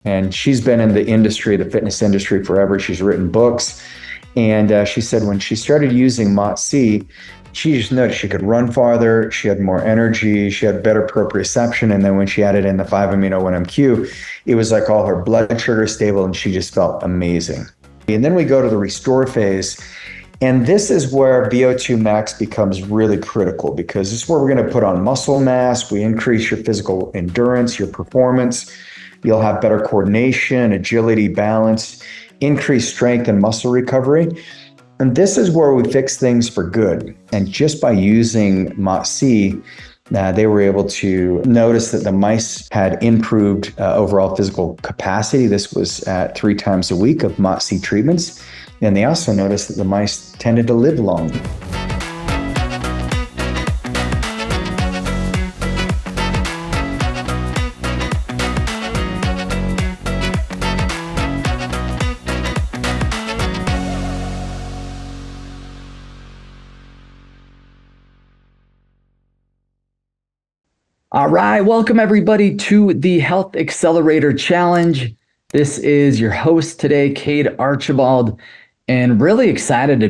And she's been in the industry, the fitness industry forever. She's written books. And she said when she started using MOTS-c, she just noticed she could run farther, she had more energy, she had better proprioception. And then when she added in the 5-amino-1-MQ, it was like all her blood sugar stable and she just felt amazing. And then we go to the restore phase. And this is where VO2 max becomes really critical because this is where we're going to put on muscle mass. We increase your physical endurance, your performance. You'll have better coordination, agility, balance, increased strength and muscle recovery. And this is where we fix things for good. And just by using MOTS-c, they were able to notice that the mice had improved overall physical capacity. This was at 3 times a week of MOTS-c treatments. And they also noticed that the mice tended to live longer. All right, welcome everybody to the Health Accelerator Challenge. This is your host today, Cade Archibald, and really excited to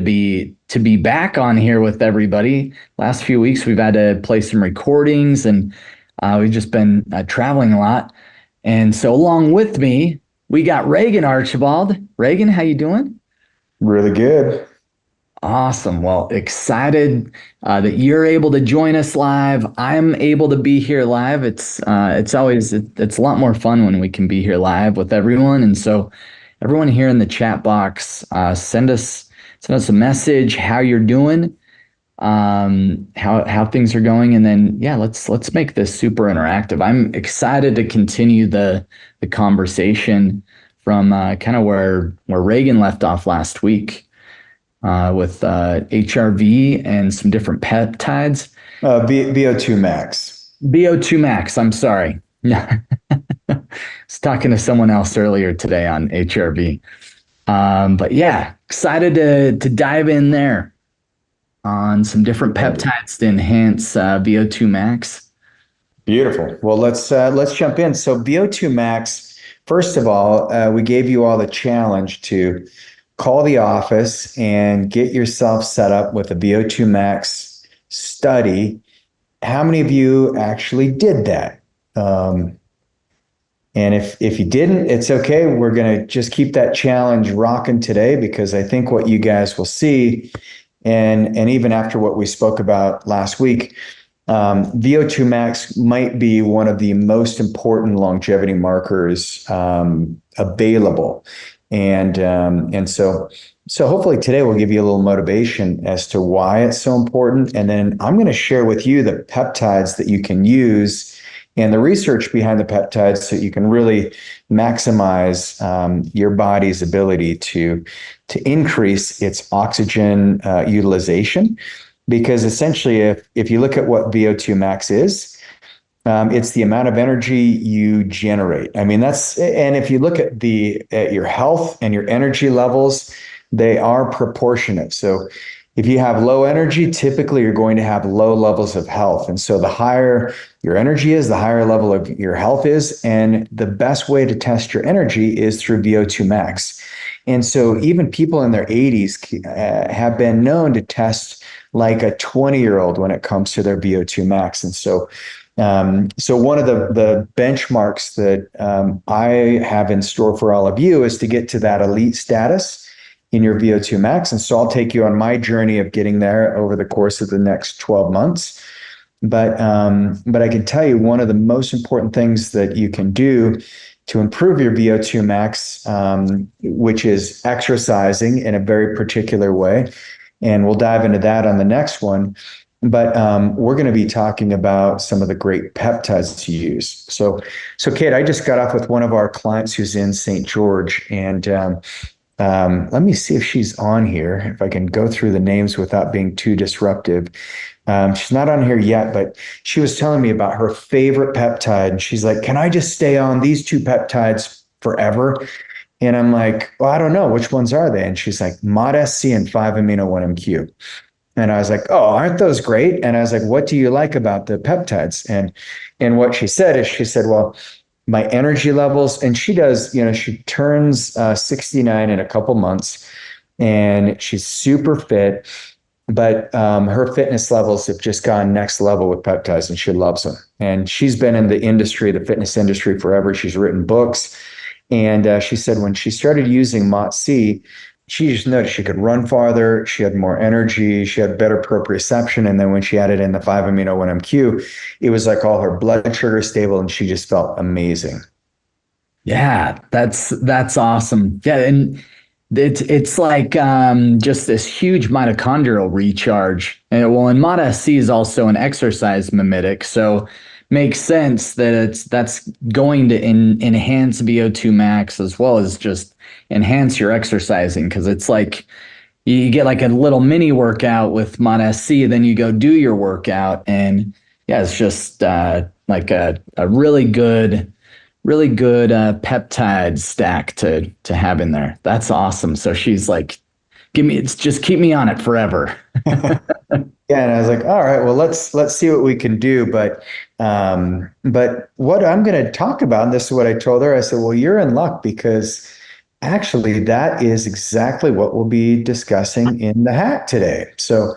be back on here with everybody. Last few weeks we've had to play some recordings, and we've just been traveling a lot. And so along with me, we got Regan Archibald. Regan, how you doing? Really good. Awesome. Well, excited that you're able to join us live. I'm able to be here live. It's a lot more fun when we can be here live with everyone. And so everyone here in the chat box, send us a message, how you're doing, how things are going. And then, yeah, let's make this super interactive. I'm excited to continue the conversation from kind of where Regan left off last week. With HRV and some different peptides. VO2 max. VO2 max, I'm sorry. I was talking to someone else earlier today on HRV. But yeah, excited to dive in there on some different peptides to enhance VO2 max. Beautiful. Well, let's jump in. So VO2 max, first of all, we gave you all the challenge to call the office and get yourself set up with a VO2 max study. How many of you actually did that? And if you didn't, it's okay. We're going to just keep that challenge rocking today because I think what you guys will see, and even after what we spoke about last week, VO2 max might be one of the most important longevity markers available. And so hopefully today we'll give you a little motivation as to why it's so important. And then I'm going to share with you the peptides that you can use and the research behind the peptides so you can really maximize your body's ability to increase its oxygen utilization. Because essentially, if you look at what VO2 max is, it's the amount of energy you generate. I mean, and if you look at your health and your energy levels, they are proportionate. So if you have low energy, typically you're going to have low levels of health. And so the higher your energy is, the higher level of your health is. And the best way to test your energy is through VO2 max. And so even people in their 80s have been known to test like a 20-year-old when it comes to their VO2 max. And so one of the benchmarks that I have in store for all of you is to get to that elite status in your VO2 max. And so I'll take you on my journey of getting there over the course of the next 12 months. But I can tell you one of the most important things that you can do to improve your VO2 max, which is exercising in a very particular way. And we'll dive into that on the next one. But we're going to be talking about some of the great peptides to use. So Cade, I just got off with one of our clients who's in St. George, and let me see if she's on here, if I can go through the names without being too disruptive. She's not on here yet, but she was telling me about her favorite peptide. And she's like, can I just stay on these 2 peptides forever? And I'm like, well, I don't know. Which ones are they? And she's like, MOTS-c and 5-amino-1-MQ. And I was like, oh, aren't those great? And I was like, what do you like about the peptides? And what she said is, she said, well, my energy levels, and she does, she turns 69 in a couple months, and she's super fit, but her fitness levels have just gone next level with peptides, and she loves them. And she's been in the industry, the fitness industry, forever. She's written books. And she said when she started using MOTS-c, she just noticed she could run farther, she had more energy, she had better proprioception. And then when she added in the 5-amino 1-MQ, it was like all her blood sugar stable, and she just felt amazing. Yeah, that's awesome. Yeah, and it's like just this huge mitochondrial recharge. And MOTS-c is also an exercise mimetic, so makes sense that that's going to enhance VO2 max as well as just enhance your exercising, because it's like you get like a little mini workout with MOTS-c, then you go do your workout, and yeah, it's just like a really good peptide stack to have in there. That's awesome. So she's like, just keep me on it forever. Yeah, and I was like, all right, well, let's see what we can do. But what I'm going to talk about, and this is what I told her. I said, well, you're in luck, because actually that is exactly what we'll be discussing in the hack today. So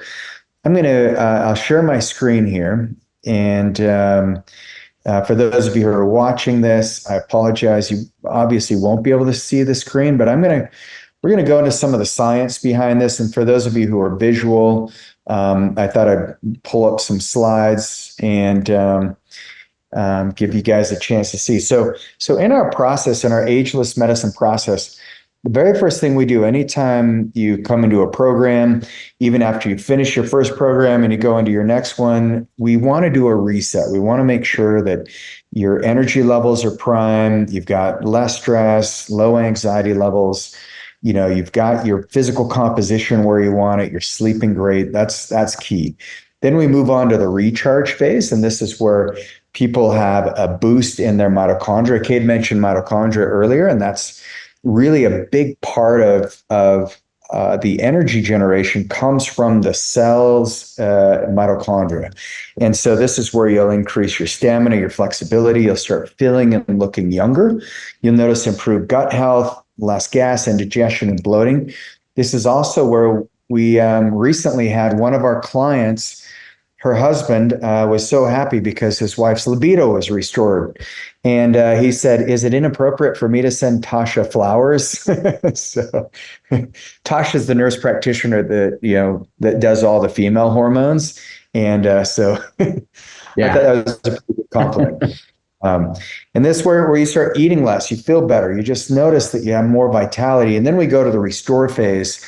I'll share my screen here, and for those of you who are watching this, I apologize. You obviously won't be able to see the screen, but we're going to go into some of the science behind this. And for those of you who are visual, I thought I'd pull up some slides and give you guys a chance to see. So in our process, in our ageless medicine process, the very first thing we do anytime you come into a program, even after you finish your first program and you go into your next one, we want to do a reset. We want to make sure that your energy levels are prime, you've got less stress, low anxiety levels, you've got your physical composition where you want it, you're sleeping great. That's key. Then we move on to the recharge phase, and this is where people have a boost in their mitochondria. Cade mentioned mitochondria earlier, and that's really a big part of the energy generation comes from the cell's mitochondria. And so this is where you'll increase your stamina, your flexibility. You'll start feeling and looking younger. You'll notice improved gut health, less gas, indigestion, and bloating. This is also where we recently had one of our clients. Her husband was so happy because his wife's libido was restored. And he said, is it inappropriate for me to send Tasha flowers? So Tasha's the nurse practitioner that does all the female hormones. And so I thought that was a pretty good compliment. And this is where you start eating less, you feel better. You just notice that you have more vitality. And then we go to the restore phase.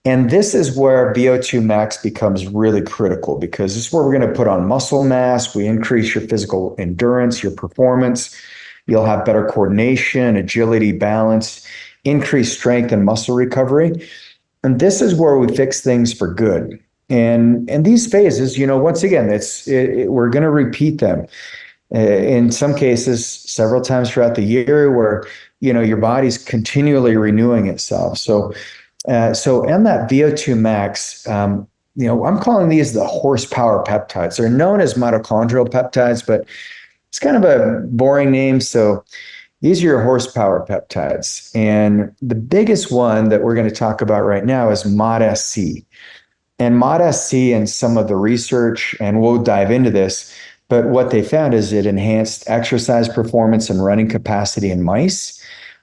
And this is where VO2 max becomes really critical, because this is where we're going to put on muscle mass. We increase your physical endurance, your performance. You'll have better coordination, agility, balance, increased strength and muscle recovery. And this is where we fix things for good. And these phases, once again, we're going to repeat them. In some cases, several times throughout the year, where, your body's continually renewing itself. So in that VO2 max, I'm calling these the horsepower peptides. They're known as mitochondrial peptides, but it's kind of a boring name. So these are your horsepower peptides. And the biggest one that we're going to talk about right now is MOTS-c. And MOTS-c and some of the research, and we'll dive into this, but what they found is it enhanced exercise performance and running capacity in mice.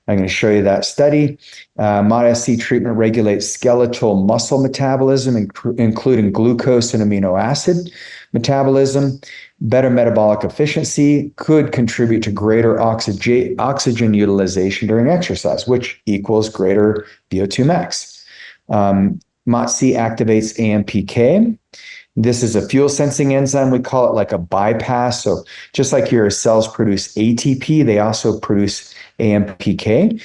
I'm going to show you that study. MOTS-c treatment regulates skeletal muscle metabolism, including glucose and amino acid metabolism. Better metabolic efficiency could contribute to greater oxygen utilization during exercise, which equals greater VO2 max. MOTS-c activates AMPK. This is a fuel sensing enzyme. We call it like a bypass. So just like your cells produce ATP, they also produce AMPK.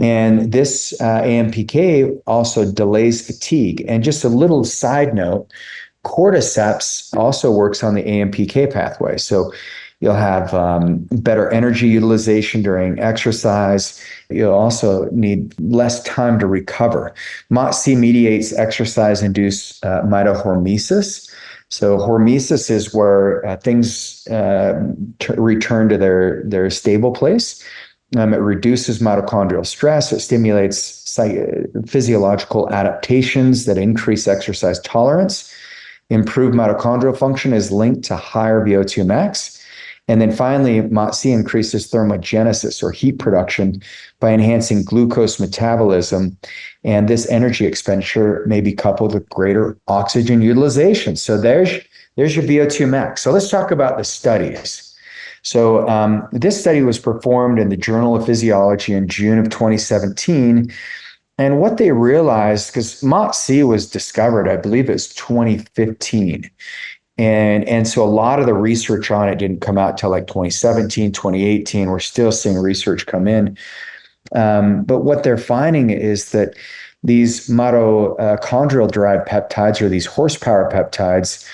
And this AMPK also delays fatigue. And just a little side note, cordyceps also works on the AMPK pathway. So you'll have better energy utilization during exercise. You'll also need less time to recover. MOTS-c mediates exercise-induced mitohormesis. So hormesis is where things return to their stable place. It reduces mitochondrial stress. It stimulates physiological adaptations that increase exercise tolerance. Improved mitochondrial function is linked to higher VO2 max. And then finally, MOTS-c increases thermogenesis or heat production by enhancing glucose metabolism. And this energy expenditure may be coupled with greater oxygen utilization. So there's your VO2 max. So let's talk about the studies. So this study was performed in the Journal of Physiology in June of 2017. And what they realized, because MOTS-c was discovered, I believe it's 2015. And so a lot of the research on it didn't come out till like 2017, 2018. We're still seeing research come in. But what they're finding is that these mitochondrial-derived peptides, or these horsepower peptides,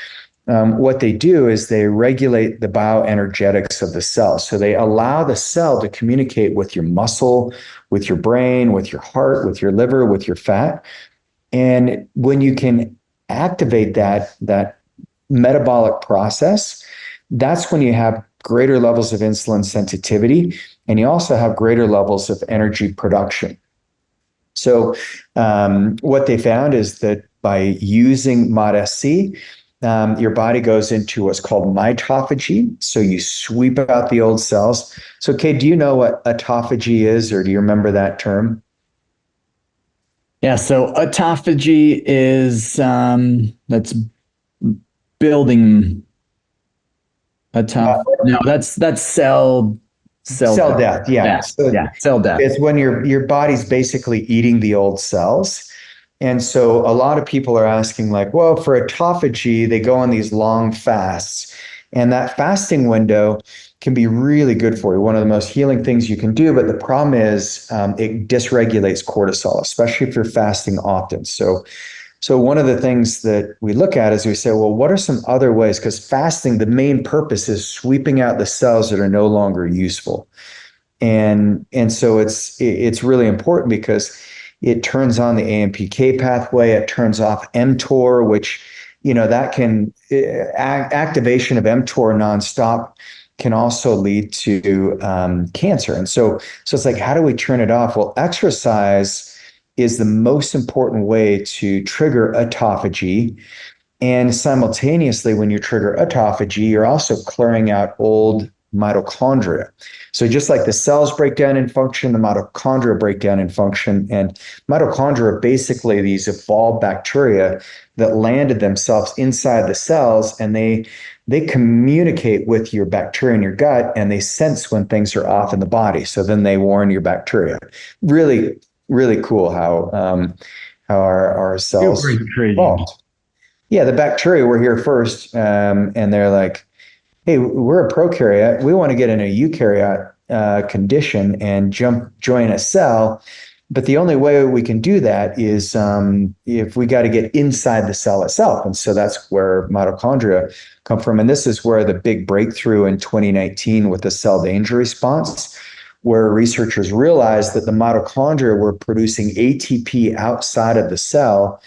what they do is they regulate the bioenergetics of the cell. So they allow the cell to communicate with your muscle, with your brain, with your heart, with your liver, with your fat. And when you can activate that metabolic process, that's when you have greater levels of insulin sensitivity, and you also have greater levels of energy production. So what they found is that by using MOTS-c, your body goes into what's called mitophagy. So you sweep out the old cells. So Cade, do you know what autophagy is, or do you remember that term? Yeah, so autophagy is that's building no, that's cell death. Yeah. So cell death. it's when your body's basically eating the old cells. And so a lot of people are asking, like, well, for autophagy, they go on these long fasts. And that fasting window can be really good for you, one of the most healing things you can do. But the problem is it dysregulates cortisol, especially if you're fasting often. So one of the things that we look at is we say, well, what are some other ways? Because fasting, the main purpose is sweeping out the cells that are no longer useful. And so it's really important because it turns on the AMPK pathway. It turns off mTOR, which, that can activation of mTOR nonstop can also lead to cancer. And so it's like, how do we turn it off? Well, exercise is the most important way to trigger autophagy. And simultaneously, when you trigger autophagy, you're also clearing out old mitochondria. So just like the cells break down in function, the mitochondria break down in function. And mitochondria are basically these evolved bacteria that landed themselves inside the cells, and they communicate with your bacteria in your gut, and they sense when things are off in the body. So then they warn your bacteria. Really, really cool how our cells evolved. Yeah, the bacteria were here first, and they're like, hey, we're a prokaryote. We want to get in a eukaryote condition and join a cell. But the only way we can do that is if we got to get inside the cell itself. And so that's where mitochondria come from. And this is where the big breakthrough in 2019 with the cell danger response, where researchers realized that the mitochondria were producing ATP outside of the cell.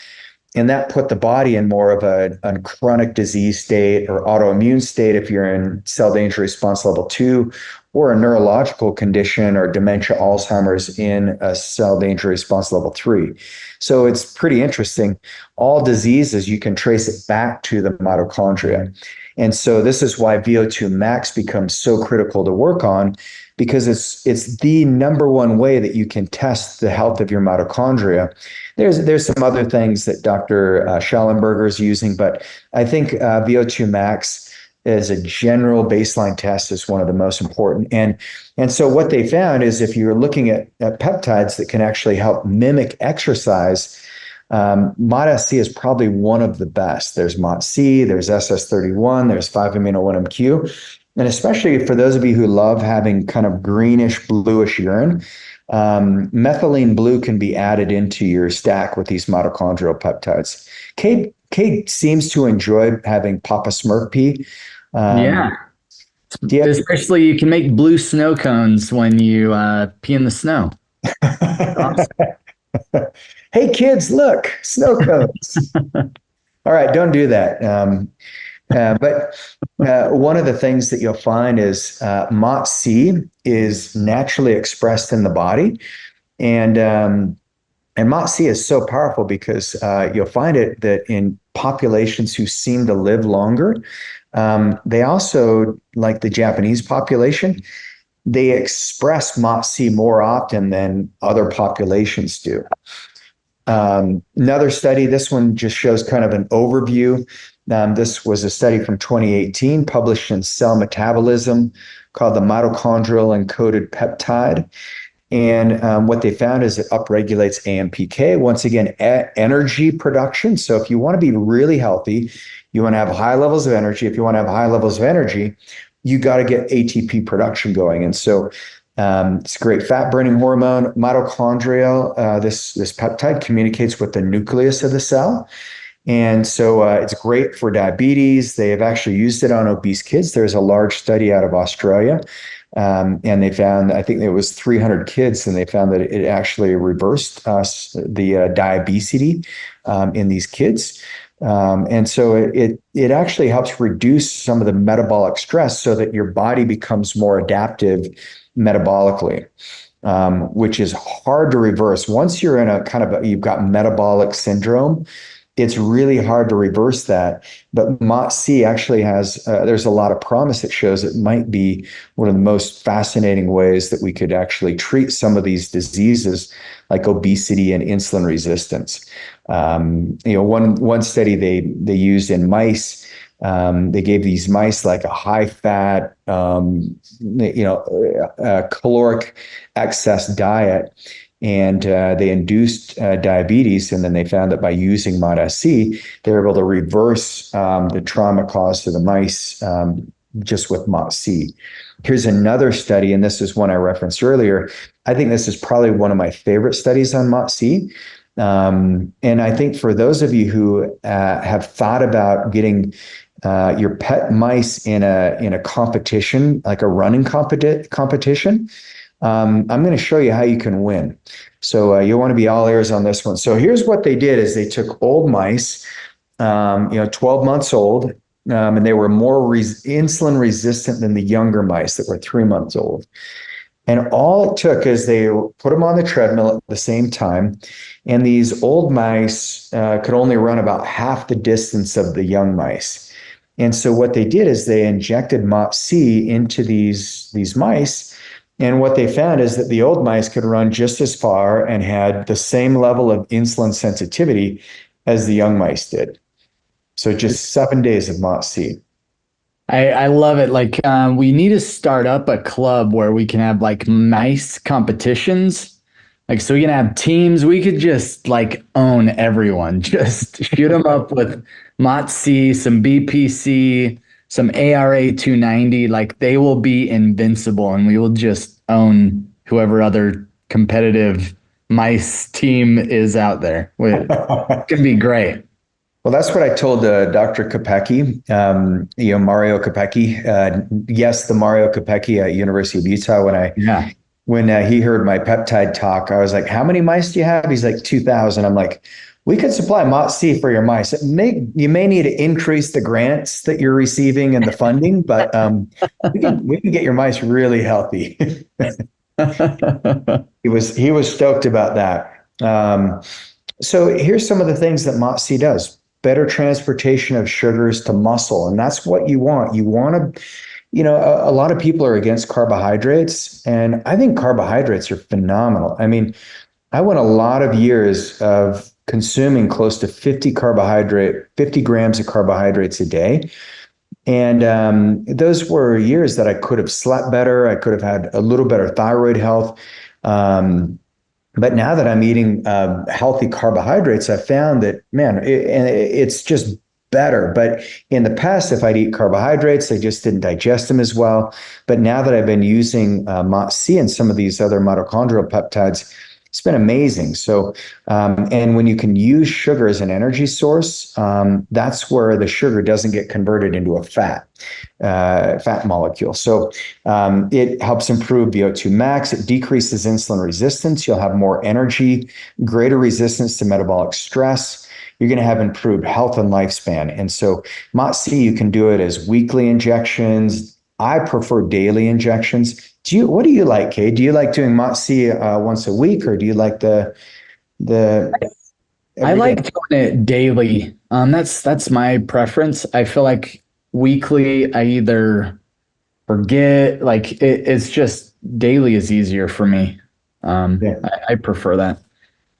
And that put the body in more of a chronic disease state or autoimmune state if you're in cell danger response level 2, or a neurological condition or dementia, Alzheimer's in a cell danger response level 3. So it's pretty interesting. All diseases, you can trace it back to the mitochondria. And so this is why VO2 max becomes so critical to work on, because it's the number one way that you can test the health of your mitochondria. There's some other things that Dr. Schallenberger is using, but I think VO2 max as a general baseline test is one of the most important. And so what they found is if you're looking at peptides that can actually help mimic exercise, MOTS-c is probably one of the best. There's MOTS-c, there's SS31, there's 5-amino-1-MQ. And especially for those of you who love having kind of greenish, bluish urine, methylene blue can be added into your stack with these mitochondrial peptides. Cade seems to enjoy having Papa Smurf pee. Especially you can make blue snow cones when you pee in the snow. Awesome. Hey kids, look, snow cones. All right, don't do that. But one of the things that you'll find is MOTS-c is naturally expressed in the body, and MOTS-c is so powerful because you'll find it that in populations who seem to live longer, they also, like the Japanese population, they express MOTS-c more often than other populations do. Another study, this one just shows kind of an overview. This was a study from 2018 published in Cell Metabolism called the mitochondrial-encoded peptide. And what they found is it upregulates AMPK, once again, energy production. So if you want to be really healthy, you want to have high levels of energy. If you want to have high levels of energy, you got to get ATP production going. And so it's a great fat burning hormone. Mitochondria, this peptide communicates with the nucleus of the cell. And so it's great for diabetes. They have actually used it on obese kids. There's a large study out of Australia. And they found, I think it was 300 kids, and they found that it actually reversed the diabetes in these kids. And so it actually helps reduce some of the metabolic stress so that your body becomes more adaptive metabolically, which is hard to reverse. Once you're in a kind of you've got metabolic syndrome, it's really hard to reverse that. But MOTS-c actually has, there's a lot of promise that shows it might be one of the most fascinating ways that we could actually treat some of these diseases like obesity and insulin resistance. One study they used in mice, they gave these mice like a high fat, caloric excess diet, and they induced diabetes. And then they found that by using MOTS-c, they were able to reverse the trauma caused to the mice just with MOTS-c. Here's another study, and this is one I referenced earlier. I think this is probably one of my favorite studies on MOTS-c. And I think for those of you who have thought about getting your pet mice in a competition, like a running competition, I'm going to show you how you can win. So you'll want to be all ears on this one. So here's what they did: is they took old mice, 12 months old, and they were more insulin resistant than the younger mice that were 3 months old. And all it took is they put them on the treadmill at the same time, and these old mice could only run about half the distance of the young mice. And so what they did is they injected MOTS-c into these mice. And what they found is that the old mice could run just as far and had the same level of insulin sensitivity as the young mice did. So just 7 days of MOTS-c. I love it. Like, we need to start up a club where we can have like mice competitions. Like, so we can have teams. We could just like own everyone. Just shoot them up with MOTS-c, some BPC, some ARA 290. Like, they will be invincible, and we will just own whoever other competitive mice team is out there. It's gonna be great. Well, that's what I told Dr. Kopecky, Mario Kopecky. Yes, the Mario Kopecky at University of Utah. When he heard my peptide talk, I was like, "How many mice do you have?" He's like, 2,000. I'm like, "We could supply MOTS-c for your mice. You may need to increase the grants that you're receiving and the funding, but we can get your mice really healthy." He was stoked about that. So here's some of the things that MOTS-c does: better transportation of sugars to muscle. And that's what you want. You want to, a lot of people are against carbohydrates, and I think carbohydrates are phenomenal. I mean, I went a lot of years of consuming close to 50 grams of carbohydrates a day. And those were years that I could have slept better. I could have had a little better thyroid health. But now that I'm eating healthy carbohydrates, I found that, man, it's just better. But in the past, if I'd eat carbohydrates, I just didn't digest them as well. But now that I've been using MOTS-c and some of these other mitochondrial peptides, it's been amazing. So, and when you can use sugar as an energy source, that's where the sugar doesn't get converted into a fat molecule. So it helps improve V02 max. It decreases insulin resistance. You'll have more energy, greater resistance to metabolic stress. you're going to have improved health and lifespan. And so MOTS-c, you can do it as weekly injections. I prefer daily injections. What do you like, Cade? Do you like doing MOTS-c once a week, or do you like the I every day? like doing it daily. That's my preference. I feel like weekly, I either forget, like it's just daily is easier for me. Yeah. I prefer that.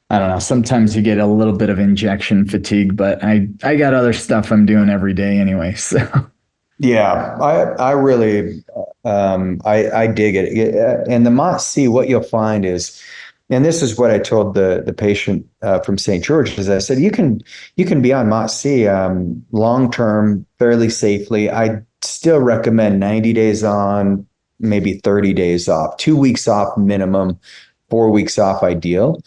I don't know. Sometimes you get a little bit of injection fatigue, but I got other stuff I'm doing every day anyway. So Yeah, I really I dig it. And the MOTS-c, what you'll find is, and this is what I told the patient from St. George, is I said you can be on MOTS-c long term fairly safely. I still recommend 90 days on, maybe 30 days off, 2 weeks off minimum, 4 weeks off ideal,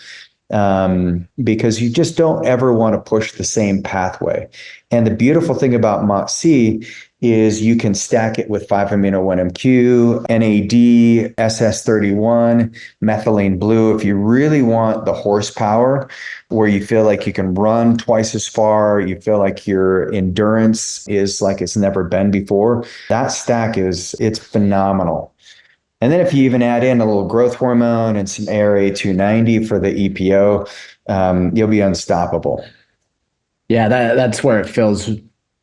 because you just don't ever want to push the same pathway. And the beautiful thing about MOTS-c is you can stack it with 5-amino-1-MQ, NAD, SS31, methylene blue. If you really want the horsepower where you feel like you can run twice as far, you feel like your endurance is like it's never been before, that stack it's phenomenal. And then if you even add in a little growth hormone and some ARA290 for the EPO, you'll be unstoppable. yeah, that's where it feels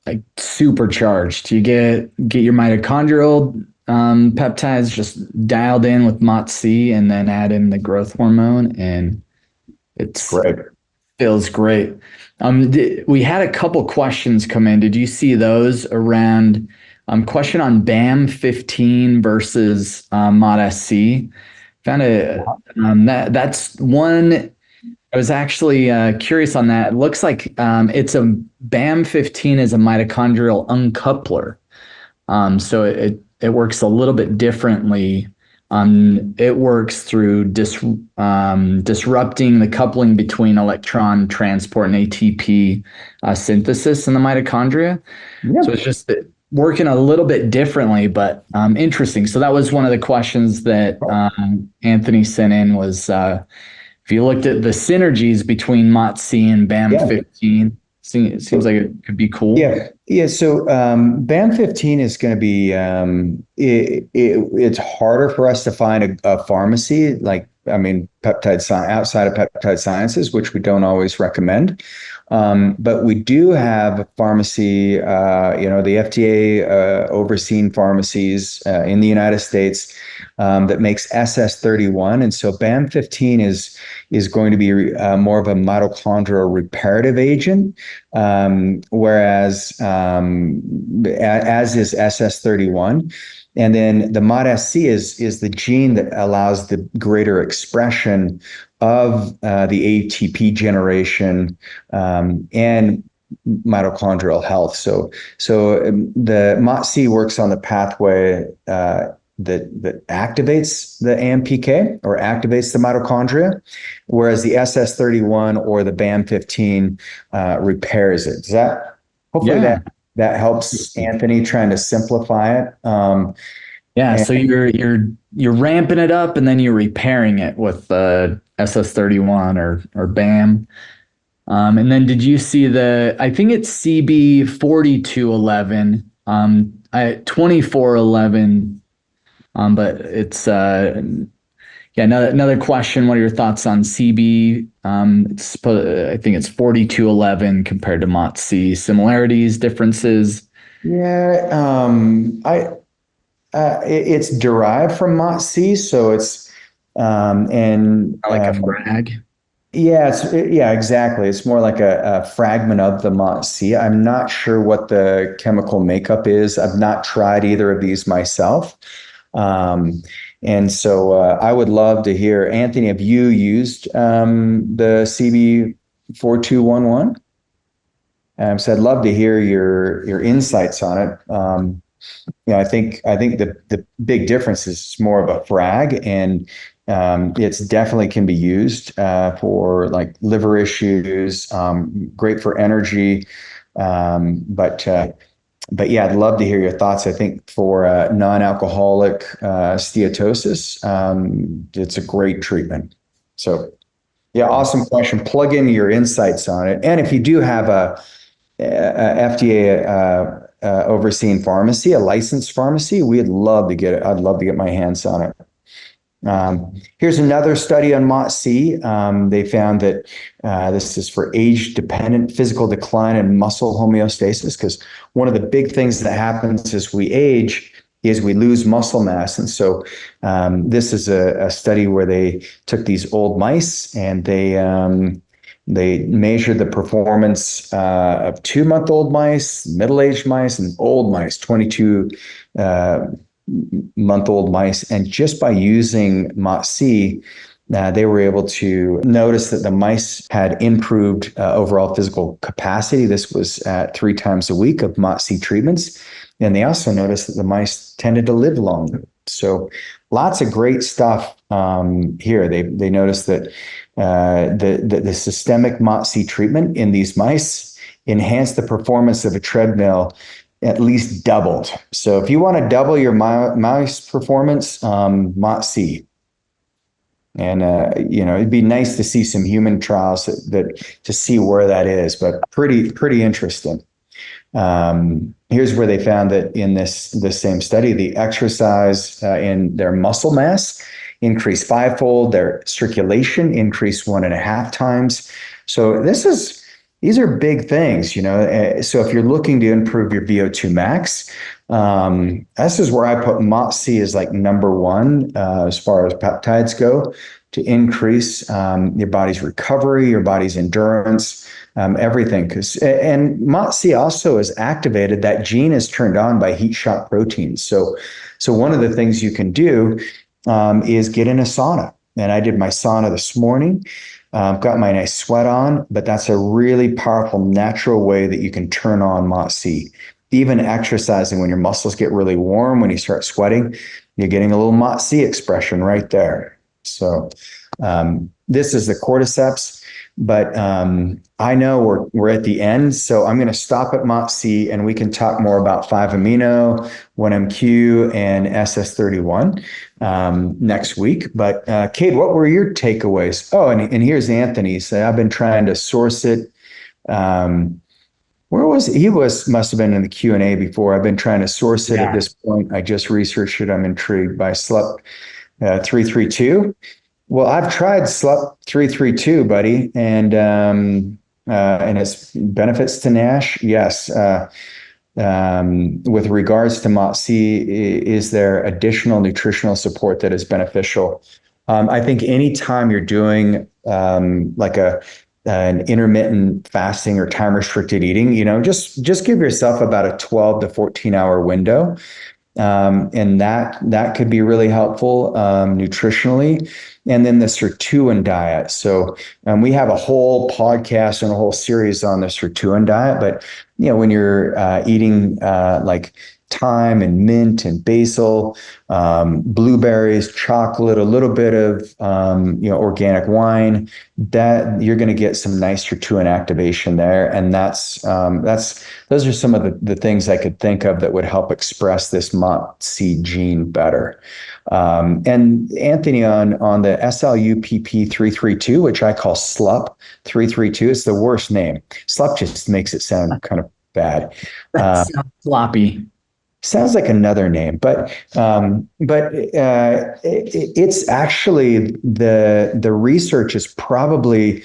like supercharged. You get your mitochondrial peptides just dialed in with MOTS-c, and then add in the growth hormone, and it's Great. feels great. We had a couple questions come in. Did you see those around? Question on BAM15 versus MOTS-c. Found that's one. I was actually curious on that. It looks like it's a BAM15 is a mitochondrial uncoupler. So it works a little bit differently. It works through disrupting the coupling between electron transport and ATP synthesis in the mitochondria. Yeah. So it's just working a little bit differently, but interesting. So that was one of the questions that Anthony sent in was if you looked at the synergies between MOTS-c and BAM15, it seems like it could be cool. Yeah. Yeah. So BAM15 is going to be, it's harder for us to find a pharmacy, like, I mean, peptide science outside of peptide sciences, which we don't always recommend. But we do have a pharmacy, the FDA overseen pharmacies in the United States that makes SS31. And so BAM15 is going to be more of a mitochondrial reparative agent, whereas as is SS31. And then the MOTS-c is the gene that allows the greater expression of the ATP generation and mitochondrial health. So the MOTS-c works on the pathway that activates the AMPK or activates the mitochondria, whereas the SS31 or the BAM15 repairs it. Does that hopefully that helps Anthony trying to simplify it? So you're ramping it up and then you're repairing it with SS31 or BAM. And then did you see I think it's CB4211, 2411, but it's another question. What are your thoughts on CB? I think it's 4211 compared to MOTS-c. Similarities, differences? Yeah, it's derived from MOTS-c, so it's and Like a frag. Yeah, exactly. It's more like a fragment of the MOTS-c. I'm not sure what the chemical makeup is. I've not tried either of these myself. And so I would love to hear, Anthony, have you used the CB4211? So I'd love to hear your insights on it. I think the big difference is it's more of a frag, and it's definitely can be used for like liver issues, great for energy. But yeah, I'd love to hear your thoughts. I think for non-alcoholic steatosis, it's a great treatment. So Yeah, awesome question. Plug in your insights on it. And if you do have a FDA overseen pharmacy, a licensed pharmacy, we'd love to get it. I'd love to get my hands on it. Here's another study on MOTS-c. They found that this is for age-dependent physical decline and muscle homeostasis, because one of the big things that happens as we age is we lose muscle mass. And so this is a study where they took these old mice and they measured the performance of 2-month-old mice, middle-aged mice, and old mice, 22-month-old mice. And just by using MOTS-c, they were able to notice that the mice had improved overall physical capacity. This was at 3 times a week of MOTS-c treatments. And they also noticed that the mice tended to live longer. So lots of great stuff here. They noticed that the systemic MOTS-c treatment in these mice enhanced the performance of a treadmill at least doubled. So if you want to double your mouse performance, MOTS-c. And it'd be nice to see some human trials that to see where that is, but pretty interesting. Here's where they found that in this same study, the exercise in their muscle mass increased 5-fold, their circulation increased 1.5 times. So these are big things, So if you're looking to improve your VO2 max, this is where I put MOTS-c as like number one as far as peptides go, to increase your body's recovery, your body's endurance, everything. And MOTS-c also is activated. That gene is turned on by heat shock proteins. So one of the things you can do is get in a sauna. And I did my sauna this morning. Got my nice sweat on, but that's a really powerful natural way that you can turn on MOTS-c. Even exercising, when your muscles get really warm, when you start sweating, you're getting a little MOTS-c expression right there. So this is the cordyceps, but I know we're at the end, so I'm going to stop at MOTS-c, and we can talk more about 5-amino, 1-MQ, and SS31 next week. But Cade, what were your takeaways? Oh, and here's Anthony's. I've been trying to source it. Where was he? Must have been in the Q&A before. I've been trying to source it at this point. I just researched it. I'm intrigued by SLUP 332. Well, I've tried SLUP 332, buddy, and its benefits to NASH. Yes. With regards to MOTS-c, is there additional nutritional support that is beneficial? I think anytime you're doing like an intermittent fasting or time restricted eating, just give yourself about a 12 to 14 hour window. And that could be really helpful nutritionally. And then the sirtuin diet. So we have a whole podcast and a whole series on the sirtuin diet. But when you're eating like thyme and mint and basil, blueberries, chocolate, a little bit of organic wine, that you're going to get some nice sirtuin activation there. And those are some of the things I could think of that would help express this MOTS-c gene better. And Anthony, on the SLUPP 332, which I call SLUP 332, it's the worst name. SLUP just makes it sound kind of bad. That sounds sloppy. Sounds like another name, but it's actually the research is probably,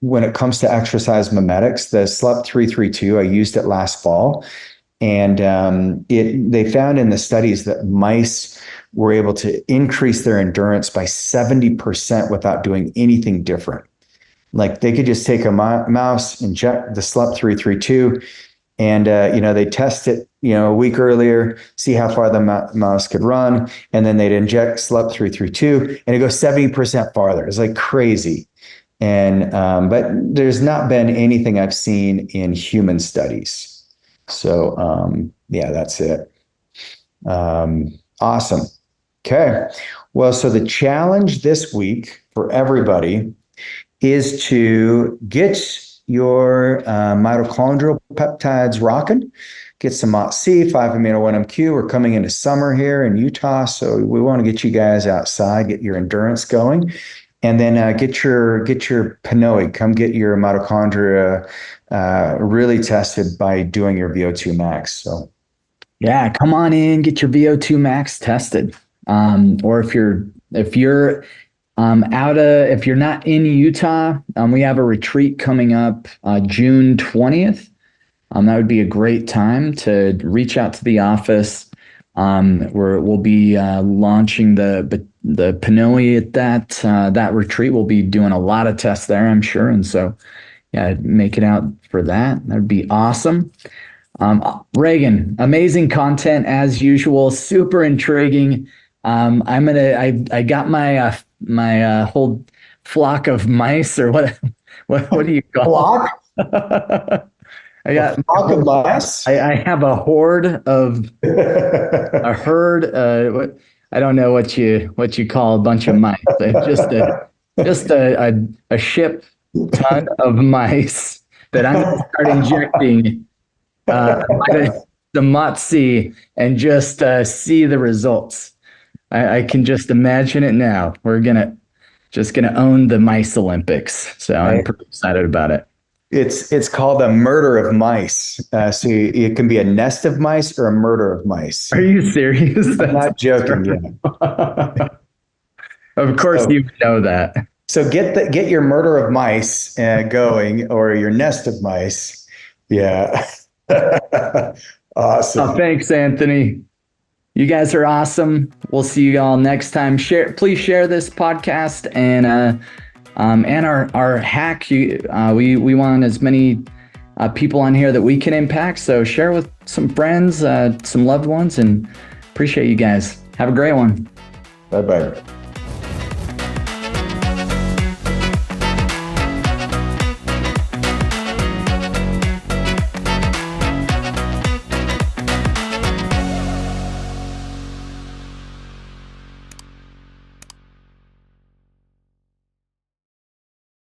when it comes to exercise mimetics, the SLUP 332, I used it last fall, and they found in the studies that mice were able to increase their endurance by 70% without doing anything different. Like they could just take a mouse, inject the SLUP 332, and they test it a week earlier, see how far the mouse could run, and then they'd inject SLUP 332, and it goes 70% farther. It's like crazy. And but there's not been anything I've seen in human studies. So that's it. Awesome. Okay. Well, so the challenge this week for everybody is to get your mitochondrial peptides rocking. Get some MOTS-c, 5-amino 1-MQ. We're coming into summer here in Utah, so we want to get you guys outside, get your endurance going. and then get your PNOE. Come get your mitochondria really tested by doing your VO2 max. So Yeah, come on in, get your VO2 max tested. Or if you're if you're not in Utah, we have a retreat coming up June 20th. That would be a great time to reach out to the office. We'll be launching the PNOE at that retreat. We'll be doing a lot of tests there, I'm sure. And so, yeah, make it out for that. That'd be awesome. Regan, amazing content as usual. Super intriguing. I got my whole flock of mice, or what do you call flock? I got a flock of mice. I have a horde of a herd. I don't know what you call a bunch of mice. Just a ship ton of mice that I'm going to start injecting the MOTS-c and just see the results. I can just imagine it now. We're just gonna own the mice Olympics. So I'm pretty excited about it. It's called a murder of mice. So it can be a nest of mice or a murder of mice. Are you serious? I'm not joking. Yeah. Of course, you know that. So get your murder of mice going, or your nest of mice. Yeah. Awesome. Oh, thanks, Anthony. You guys are awesome. We'll see you all next time. Please share this podcast and our hack. We want as many people on here that we can impact. So share with some friends, some loved ones, and appreciate you guys. Have a great one. Bye-bye.